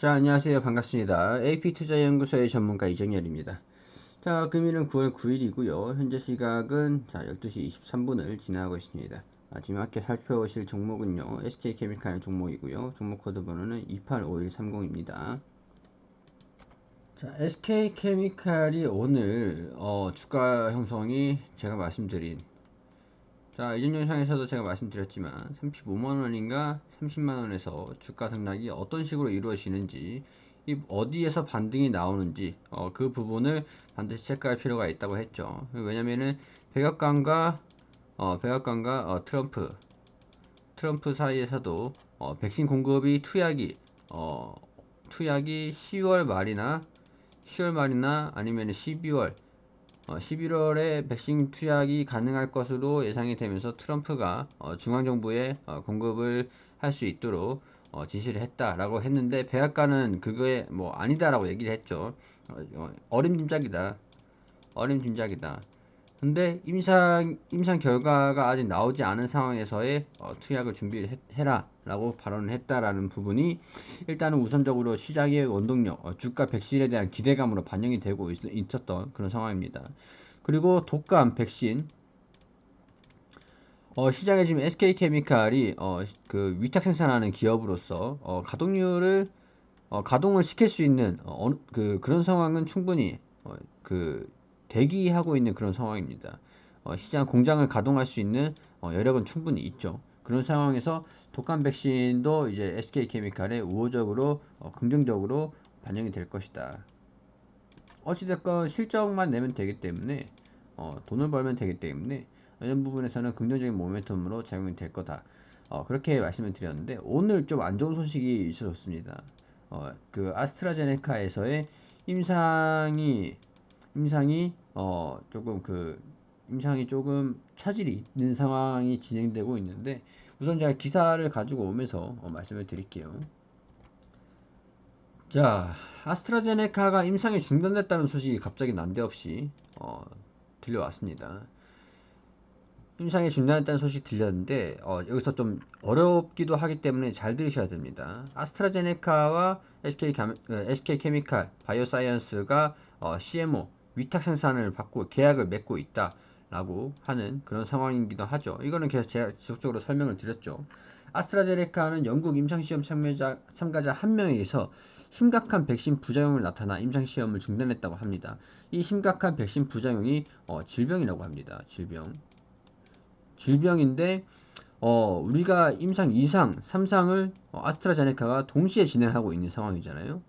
자, 안녕하세요. 반갑습니다. AP투자연구소의 전문가 이정열입니다. 자, 금일은 9월 9일이고요. 현재 시각은 12시 23분을 지나고 있습니다. 지금 함께 살펴보실 종목은요, SK케미칼 종목이고요. 종목 코드 번호는 285130입니다. 자, SK케미칼이 오늘 주가 형성이 제가 말씀드린, 자, 이전 영상에서도 제가 말씀드렸지만 35만원인가 30만원에서 주가 등락이 어떤 식으로 이루어지는지, 어디에서 반등이 나오는지 그 부분을 반드시 체크할 필요가 있다고 했죠. 왜냐면은 백악관과 트럼프 사이에서도 백신 공급이 투약이 10월 말이나 아니면 11월에 백신 투약이 가능할 것으로 예상이 되면서 트럼프가 중앙정부에 공급을 할 수 있도록 지시를 했다라고 했는데, 백악관은 그거에 뭐 아니다라고 얘기를 했죠. 어림짐작이다. 어림짐작이다. 근데 임상 결과가 아직 나오지 않은 상황에서의 투약을 준비해라 라고 발언을 했다라는 부분이 일단은 우선적으로 시장의 원동력, 주가 백신에 대한 기대감으로 반영이 되고 있었던 그런 상황입니다. 그리고 독감 백신, 시장에 지금 SK케미칼이 그 위탁 생산하는 기업으로서 가동을 시킬 수 있는 그런 상황은 충분히 그 대기하고 있는 그런 상황입니다. 시장 공장을 가동할 수 있는 여력은 충분히 있죠. 그런 상황에서 독감 백신도 이제 SK케미칼에 우호적으로 긍정적으로 반영이 될 것이다. 어찌됐건 실적만 내면 되기 때문에 돈을 벌면 되기 때문에 이런 부분에서는 긍정적인 모멘텀으로 작용이 될 거다. 그렇게 말씀을 드렸는데, 오늘 좀 안 좋은 소식이 있어졌습니다. 그 아스트라제네카에서의 임상이 임상이 조금 임상이 조금 차질이 있는 상황이 진행되고 있는데, 우선 제가 기사를 가지고 오면서 말씀을 드릴게요. 자, 아스트라제네카가 임상이 중단됐다는 소식이 갑자기 난데없이 들려왔습니다. 임상이 중단했다는 소식이 들렸는데, 여기서 좀 어렵기도 하기 때문에 잘 들으셔야 됩니다. 아스트라제네카와 SK케미칼 바이오사이언스가 CMO 위탁 생산을 받고 계약을 맺고 있다라고 하는 그런 상황이기도 하죠. 이거는 계속 제가 지속적으로 설명을 드렸죠. 아스트라제네카는 영국 임상시험 참가자 한 명에게서 심각한 백신 부작용을 나타나 임상시험을 중단했다고 합니다. 이 심각한 백신 부작용이 질병이라고 합니다. 질병인데, 우리가 임상 2상, 3상을 아스트라제네카가 동시에 진행하고 있는 상황이잖아요.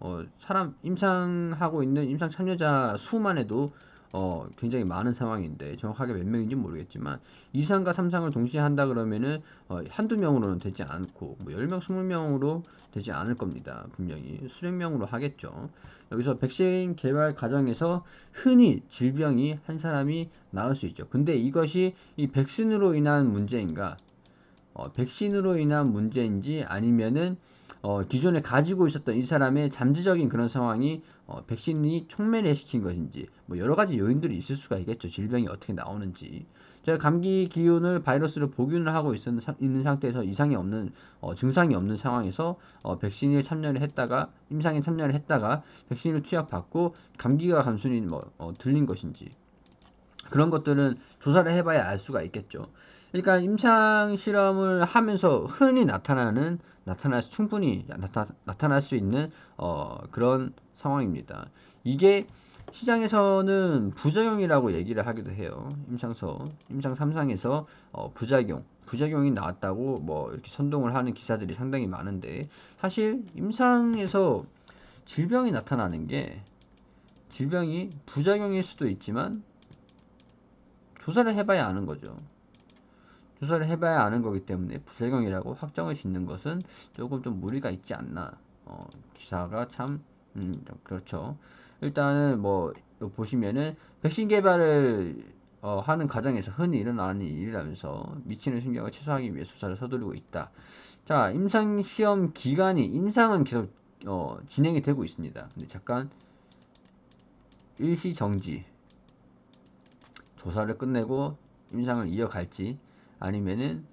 임상하고 있는 임상 참여자 수만 해도 굉장히 많은 상황인데, 정확하게 몇 명인지 모르겠지만 2상과 3상을 동시에 한다 그러면은 한두 명으로는 되지 않고 뭐 10명, 20명으로 되지 않을 겁니다. 분명히 수백 명으로 하겠죠. 여기서 백신 개발 과정에서 흔히 질병이 한 사람이 나을 수 있죠. 근데 이것이 이 백신으로 인한 문제인가, 백신으로 인한 문제인지 아니면은 기존에 가지고 있었던 이 사람의 잠재적인 그런 상황이 백신이 촉매시킨 것인지, 뭐 여러 가지 요인들이 있을 수가 있겠죠. 질병이 어떻게 나오는지. 제가 감기 기운을 바이러스를 복균을 하고 있는 상태에서 이상이 없는 증상이 없는 상황에서 백신을 참여를 했다가 임상에 참여를 했다가 백신을 투약받고 감기가 단순히 들린 것인지, 그런 것들은 조사를 해봐야 알 수가 있겠죠. 그러니까 임상 실험을 하면서 흔히 충분히 나타날 수 있는 그런 상황입니다. 이게 시장에서는 부작용이라고 얘기를 하기도 해요. 임상 3상에서 부작용이 나왔다고 뭐 이렇게 선동을 하는 기사들이 상당히 많은데, 사실 임상에서 질병이 나타나는 게 질병이 부작용일 수도 있지만 조사를 해봐야 아는 거죠. 조사를 해봐야 아는 거기 때문에 부작용이라고 확정을 짓는 것은 조금 좀 무리가 있지 않나. 기사가 참, 그렇죠. 일단은 뭐, 보시면은, 백신 개발을 하는 과정에서 흔히 일어나는 일이라면서 미치는 신경을 최소화하기 위해 조사를 서두르고 있다. 자, 임상시험 기간이, 임상은 계속 진행이 되고 있습니다. 근데 잠깐, 일시 정지. 조사를 끝내고 임상을 이어갈지, 아니면은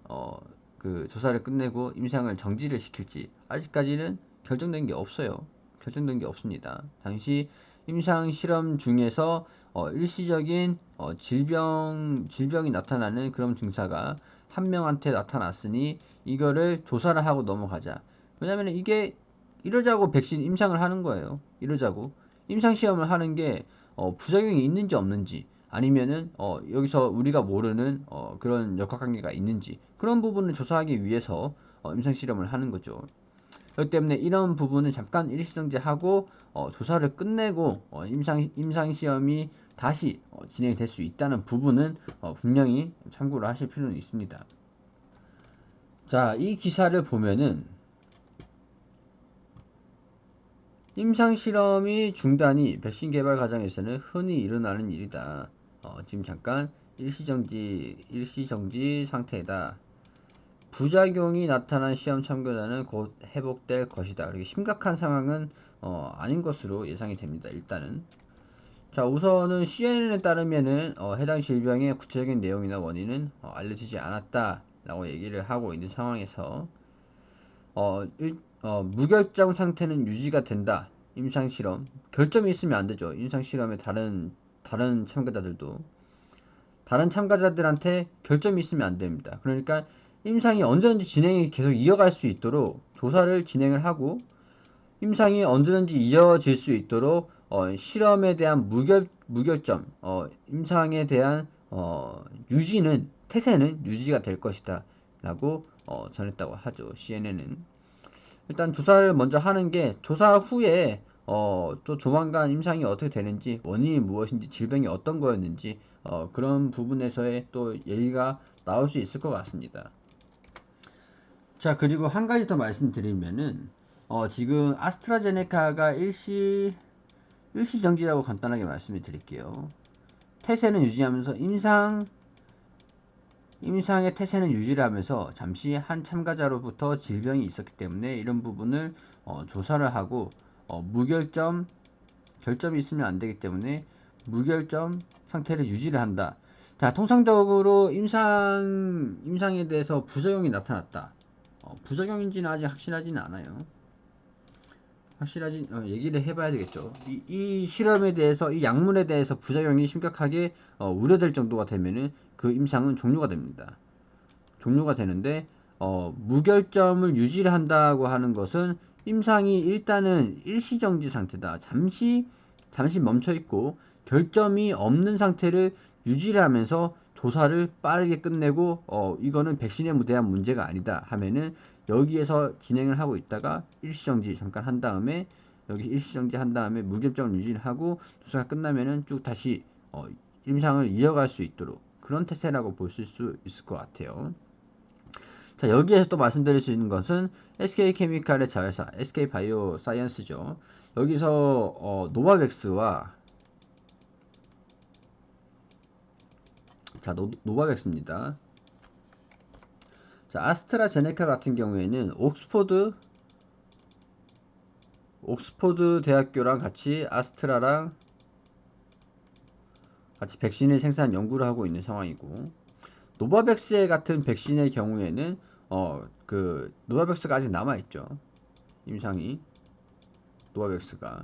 그 조사를 끝내고 임상을 정지를 시킬지 아직까지는 결정된 게 없어요. 결정된 게 없습니다. 당시 임상 실험 중에서 일시적인 질병이 나타나는 그런 증사가 한 명한테 나타났으니 이거를 조사를 하고 넘어가자. 왜냐면 이게 이러자고 백신 임상을 하는 거예요. 이러자고 임상 시험을 하는 게 부작용이 있는지 없는지, 아니면은 여기서 우리가 모르는 그런 역학관계가 있는지, 그런 부분을 조사하기 위해서 임상 실험을 하는 거죠. 그렇기 때문에 이런 부분은 잠깐 일시정지하고 조사를 끝내고 임상 시험이 다시 진행이 될 수 있다는 부분은 분명히 참고를 하실 필요는 있습니다. 자, 이 기사를 보면은 임상 실험이 중단이 백신 개발 과정에서는 흔히 일어나는 일이다. 지금 잠깐 일시정지 상태다. 부작용이 나타난 시험 참가자는 곧 회복될 것이다. 그리고 심각한 상황은 아닌 것으로 예상이 됩니다. 일단은 자, 우선은 CNN에 따르면은 해당 질병의 구체적인 내용이나 원인은 알려지지 않았다라고 얘기를 하고 있는 상황에서 무결정 상태는 유지가 된다. 임상 실험 결점이 있으면 안 되죠. 임상 실험의 다른 참가자들한테 결점이 있으면 안 됩니다. 그러니까 임상이 언제든지 진행이 계속 이어갈 수 있도록 조사를 진행을 하고, 임상이 언제든지 이어질 수 있도록 실험에 대한 무결점, 임상에 대한 태세는 유지가 될 것이다 라고 전했다고 하죠. CNN은 일단 조사를 먼저 하는 게, 조사 후에 또 조만간 임상이 어떻게 되는지, 원인이 무엇인지, 질병이 어떤 거였는지 그런 부분에서의 또 얘기가 나올 수 있을 것 같습니다. 자, 그리고 한 가지 더 말씀드리면은 지금 아스트라제네카가 일시정지라고 간단하게 말씀을 드릴게요. 태세는 유지하면서 임상의 태세는 유지를 하면서 잠시 한 참가자로부터 질병이 있었기 때문에 이런 부분을 조사를 하고 결점이 있으면 안 되기 때문에 무결점 상태를 유지를 한다. 자, 통상적으로 임상에 대해서 부작용이 나타났다. 부작용인지는 아직 확실하지는 않아요. 얘기를 해봐야 되겠죠. 이 실험에 대해서, 이 약물에 대해서 부작용이 심각하게 우려될 정도가 되면은 그 임상은 종료가 됩니다. 종료가 되는데 무결점을 유지를 한다고 하는 것은 임상이 일단은 일시정지 상태다. 잠시 멈춰 있고 결점이 없는 상태를 유지를 하면서 조사를 빠르게 끝내고 이거는 백신에 대한 문제가 아니다 하면은 여기에서 진행을 하고 있다가 일시정지 잠깐 한 다음에, 여기 일시정지 한 다음에 무결점을 유지를 하고 조사가 끝나면은 쭉 다시 임상을 이어갈 수 있도록 그런 태세라고 보실 수 있을 것 같아요. 자, 여기에서 또 말씀드릴 수 있는 것은 SK케미칼의 자회사 SK바이오사이언스죠. 여기서 노바백스와 노바백스입니다. 자, 아스트라제네카 같은 경우에는 옥스포드 대학교랑 같이 아스트라랑 같이 백신을 생산 연구를 하고 있는 상황이고, 노바백스 같은 백신의 경우에는 노바백스가 아직 남아있죠. 임상이 노바백스가.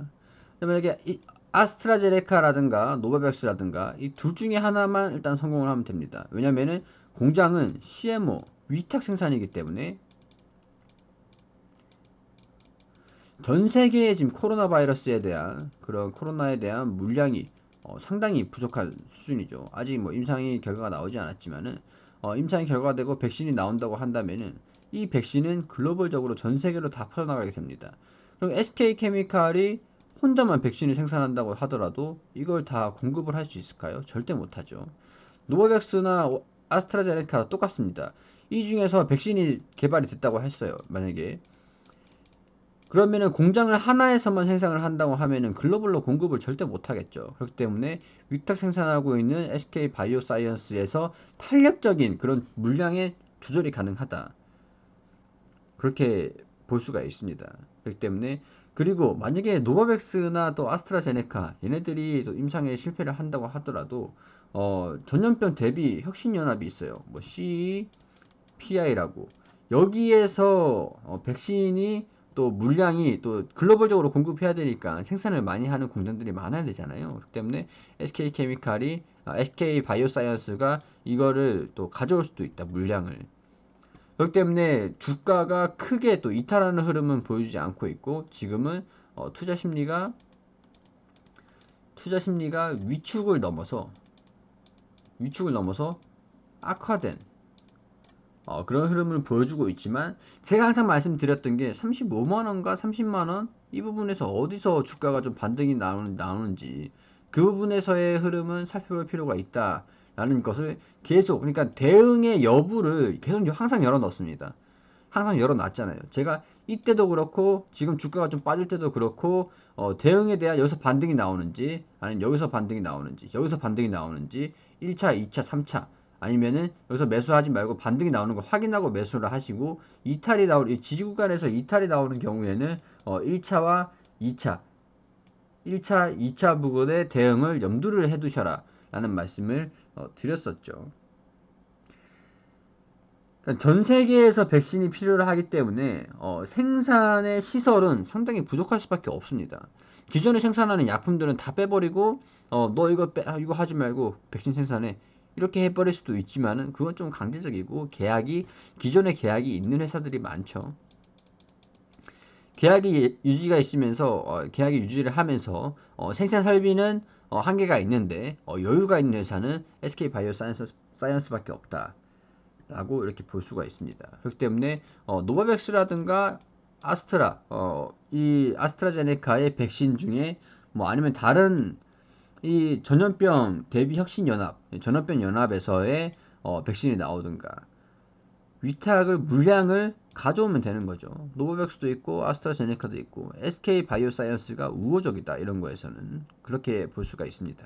그다음에 이게 아스트라제네카라든가 노바백스라든가 이 둘 중에 하나만 일단 성공을 하면 됩니다. 왜냐면은 공장은 CMO 위탁 생산이기 때문에 전 세계에 지금 코로나에 대한 물량이 상당히 부족한 수준이죠. 아직 뭐 임상이 결과가 나오지 않았지만은 임상이 결과되고 백신이 나온다고 한다면은 이 백신은 글로벌적으로 전 세계로 다 퍼져나가게 됩니다. 그럼 SK케미칼이 혼자만 백신을 생산한다고 하더라도 이걸 다 공급을 할 수 있을까요? 절대 못하죠. 노바백스나 아스트라제네카 똑같습니다. 이 중에서 백신이 개발이 됐다고 했어요. 만약에 그러면은 공장을 하나에서만 생산을 한다고 하면은 글로벌로 공급을 절대 못하겠죠. 그렇기 때문에 위탁 생산하고 있는 SK 바이오사이언스에서 탄력적인 그런 물량의 조절이 가능하다. 그렇게 볼 수가 있습니다. 그렇기 때문에, 그리고 만약에 노바백스나 또 아스트라제네카 얘네들이 또 임상에 실패를 한다고 하더라도 전염병 대비 혁신연합이 있어요. CPI라고 여기에서 백신이 또 물량이 또 글로벌적으로 공급해야 되니까 생산을 많이 하는 공장들이 많아야 되잖아요. 그렇기 때문에 SK케미칼이 SK바이오사이언스가 이거를 또 가져올 수도 있다, 물량을. 그렇기 때문에 주가가 크게 또 이탈하는 흐름은 보여주지 않고 있고, 지금은 투자 심리가 위축을 넘어서 악화된 그런 흐름을 보여주고 있지만, 제가 항상 말씀드렸던 게 35만원과 30만원 이 부분에서 어디서 주가가 좀 반등이 나오는지 그 부분에서의 흐름은 살펴볼 필요가 있다 라는 것을 계속, 그러니까 대응의 여부를 계속 항상 열어놓습니다. 항상 열어놨잖아요. 제가 이때도 그렇고 지금 주가가 좀 빠질 때도 그렇고 대응에 대한 여기서 반등이 나오는지, 아니면 여기서 반등이 나오는지, 여기서 반등이 나오는지, 1차, 2차, 3차, 아니면은 여기서 매수하지 말고 반등이 나오는 걸 확인하고 매수를 하시고, 지지 구간에서 이탈이 나오는 경우에는 1차와 2차, 2차 부근의 대응을 염두를 해두셔라 라는 말씀을 드렸었죠. 전 세계에서 백신이 필요로 하기 때문에 생산의 시설은 상당히 부족할 수밖에 없습니다. 기존에 생산하는 약품들은 다 빼버리고 너 이거 하지 말고 백신 생산해, 이렇게 해버릴 수도 있지만은 그건 좀 강제적이고, 기존의 계약이 있는 회사들이 많죠. 계약이 유지가 있으면서 계약이 유지를 하면서 생산 설비는 한계가 있는데 여유가 있는 회사는 SK바이오사이언스밖에 없다 라고 이렇게 볼 수가 있습니다. 그렇기 때문에 노바백스라든가 이 아스트라제네카의 백신 중에 뭐 아니면 다른 이 전염병 대비 혁신 연합, 전염병 연합에서의 백신이 나오든가 물량을 가져오면 되는 거죠. 노바백스도 있고 아스트라제네카도 있고 SK바이오사이언스가 우호적이다, 이런 거에서는 그렇게 볼 수가 있습니다.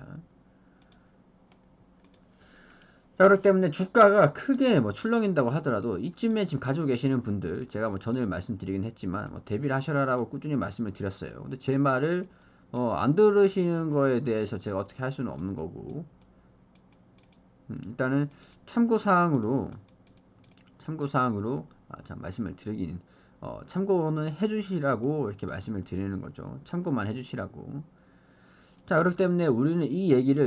자, 그렇기 때문에 주가가 크게 뭐 출렁인다고 하더라도 이쯤에 지금 가지고 계시는 분들, 제가 뭐 전에 말씀드리긴 했지만 대비를 하셔라라고 꾸준히 말씀을 드렸어요. 근데 제 말을 안 들으시는 거에 대해서 제가 어떻게 할 수는 없는 거고, 일단은 참고사항으로 자, 말씀을 드리긴 참고는 해주시라고 이렇게 말씀을 드리는 거죠. 참고만 해주시라고. 자, 그렇기 때문에 우리는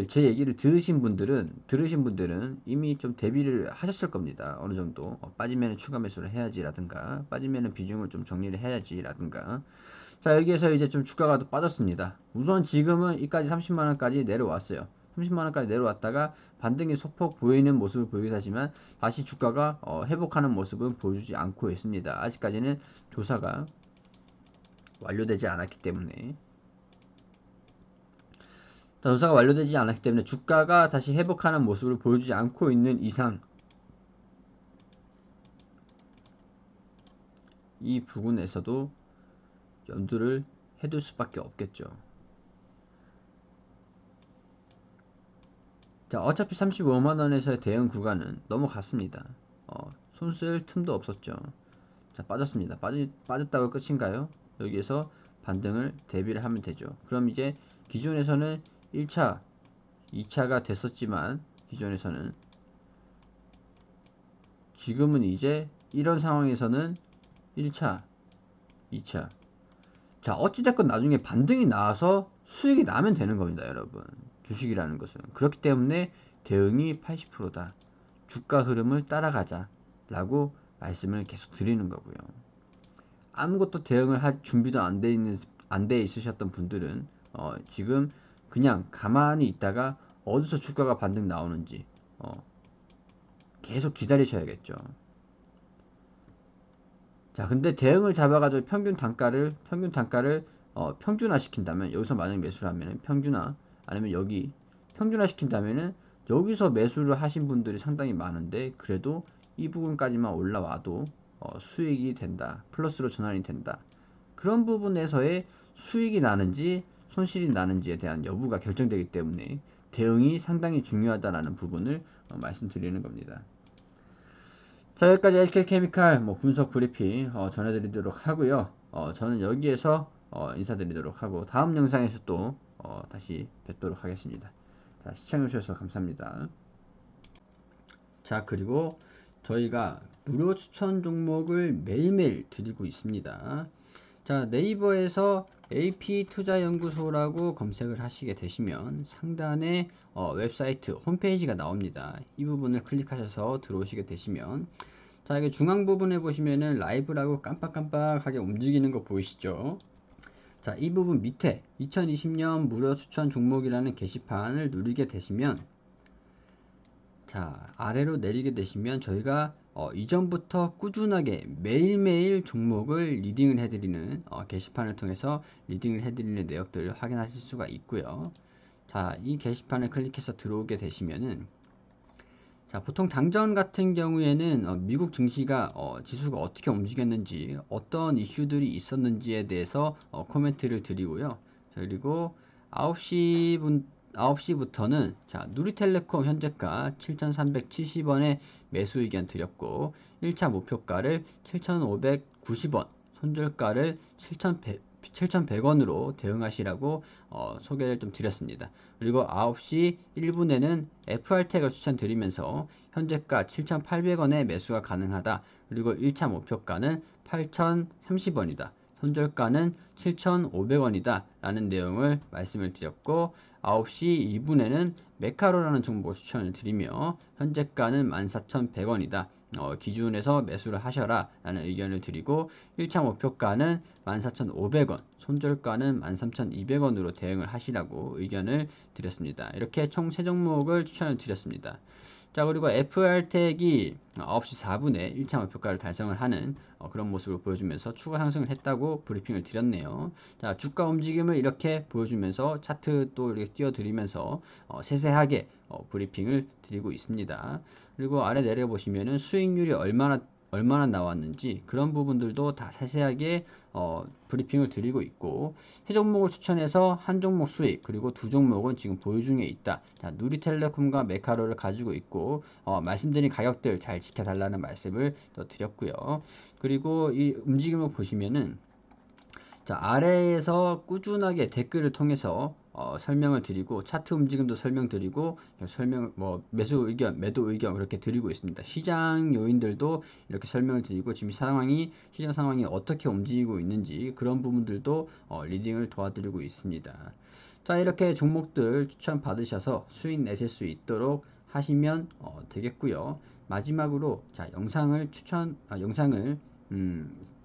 제 얘기를 들으신 분들은 이미 좀 대비를 하셨을 겁니다. 어느 정도. 빠지면 추가 매수를 해야지라든가, 빠지면 비중을 좀 정리를 해야지라든가. 자, 여기에서 이제 좀 주가가 또 빠졌습니다. 우선 지금은 이까지 30만원까지 내려왔어요. 30만원까지 내려왔다가 반등이 소폭 보이는 모습을 보이긴 하지만, 다시 주가가 회복하는 모습은 보여주지 않고 있습니다. 아직까지는 조사가 완료되지 않았기 때문에. 조사가 완료되지 않았기 때문에 주가가 다시 회복하는 모습을 보여주지 않고 있는 이상, 이 부분에서도 염두를 해둘 수밖에 없겠죠. 자, 어차피 35만원에서의 대응 구간은 넘어갔습니다. 손쓸 틈도 없었죠. 자, 빠졌습니다. 빠졌다고 끝인가요? 여기에서 반등을 대비를 하면 되죠. 그럼 이제 기존에서는 1차, 2차가 됐었지만, 기존에서는 지금은 이제 이런 상황에서는 1차, 2차. 자, 어찌됐건 나중에 반등이 나와서 수익이 나면 되는 겁니다, 여러분. 주식이라는 것은. 그렇기 때문에 대응이 80%다. 주가 흐름을 따라가자 라고 말씀을 계속 드리는 거고요. 아무것도 대응을 할 준비도 안 돼 있으셨던 분들은 지금 그냥 가만히 있다가 어디서 주가가 반등 나오는지 계속 기다리셔야겠죠. 자, 근데 대응을 잡아가지고 평균 단가를 평준화 시킨다면, 여기서 만약 매수를 하면은 평준화, 아니면 여기 평준화 시킨다면은 여기서 매수를 하신 분들이 상당히 많은데, 그래도 이 부분까지만 올라와도 수익이 된다, 플러스로 전환이 된다. 그런 부분에서의 수익이 나는지 손실이 나는지에 대한 여부가 결정되기 때문에 대응이 상당히 중요하다라는 부분을 말씀드리는 겁니다. 자, 여기까지 SK케미칼 분석 브리핑 전해드리도록 하고요. 저는 여기에서 인사드리도록 하고, 다음 영상에서 또 다시 뵙도록 하겠습니다. 자, 시청해주셔서 감사합니다. 자, 그리고 저희가 무료 추천 종목을 매일매일 드리고 있습니다. 자, 네이버에서 AP투자연구소라고 검색을 하시게 되시면 상단에 웹사이트 홈페이지가 나옵니다. 이 부분을 클릭하셔서 들어오시게 되시면, 자, 이게 중앙 부분에 보시면은 라이브라고 깜빡깜빡하게 움직이는 거 보이시죠? 자, 이 부분 밑에 2020년 무료 추천 종목이라는 게시판을 누르게 되시면, 자, 아래로 내리게 되시면 저희가 이전부터 꾸준하게 매일매일 종목을 리딩을 해드리는 게시판을 통해서 리딩을 해드리는 내역들을 확인하실 수가 있고요. 자, 이 게시판을 클릭해서 들어오게 되시면은, 자, 보통 당전 같은 경우에는 미국 증시가 지수가 어떻게 움직였는지, 어떤 이슈들이 있었는지에 대해서 코멘트를 드리고요. 자, 그리고 9시부터는 자, 누리텔레콤 현재가 7,370원에 매수 의견 드렸고, 1차 목표가를 7,590원, 손절가를 7,100원으로 대응하시라고 소개를 좀 드렸습니다. 그리고 9시 1분에는 FR택을 추천드리면서 현재가 7,800원에 매수가 가능하다. 그리고 1차 목표가는 8,030원이다. 손절가는 7,500원이다. 라는 내용을 말씀을 드렸고, 9시 2분에는 메카로라는 종목 추천을 드리며 현재가는 14,100원이다. 기준에서 매수를 하셔라 라는 의견을 드리고, 1차 목표가는 14,500원, 손절가는 13,200원으로 대응을 하시라고 의견을 드렸습니다. 이렇게 총 3종목을 추천을 드렸습니다. 자, 그리고 FR택이 9시 4분에 1차 목표가를 달성을 하는 그런 모습을 보여주면서 추가 상승을 했다고 브리핑을 드렸네요. 자, 주가 움직임을 이렇게 보여주면서 차트 또 이렇게 띄워드리면서 세세하게 브리핑을 드리고 있습니다. 그리고 아래 내려보시면은 수익률이 얼마나 나왔는지 그런 부분들도 다 세세하게 브리핑을 드리고 있고, 세 종목을 추천해서 한 종목 수익, 그리고 두 종목은 지금 보유 중에 있다. 자, 누리텔레콤과 메카로를 가지고 있고 말씀드린 가격들 잘 지켜달라는 말씀을 또 드렸고요. 그리고 이 움직임을 보시면은, 자, 아래에서 꾸준하게 댓글을 통해서 설명을 드리고, 차트 움직임도 설명드리고, 매수 의견, 매도 의견 그렇게 드리고 있습니다. 시장 요인들도 이렇게 설명을 드리고, 지금 시장 상황이 어떻게 움직이고 있는지 그런 부분들도 리딩을 도와드리고 있습니다. 자, 이렇게 종목들 추천 받으셔서 수익 내실 수 있도록 하시면 되겠고요. 마지막으로 자, 영상을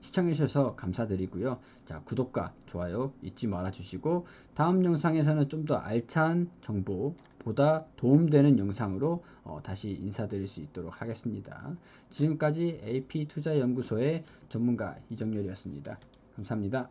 시청해주셔서 감사드리고요. 자, 구독과 좋아요 잊지 말아 주시고, 다음 영상에서는 좀 더 알찬 정보, 보다 도움되는 영상으로 다시 인사드릴 수 있도록 하겠습니다. 지금까지 AP투자연구소의 전문가 이정열이었습니다. 감사합니다.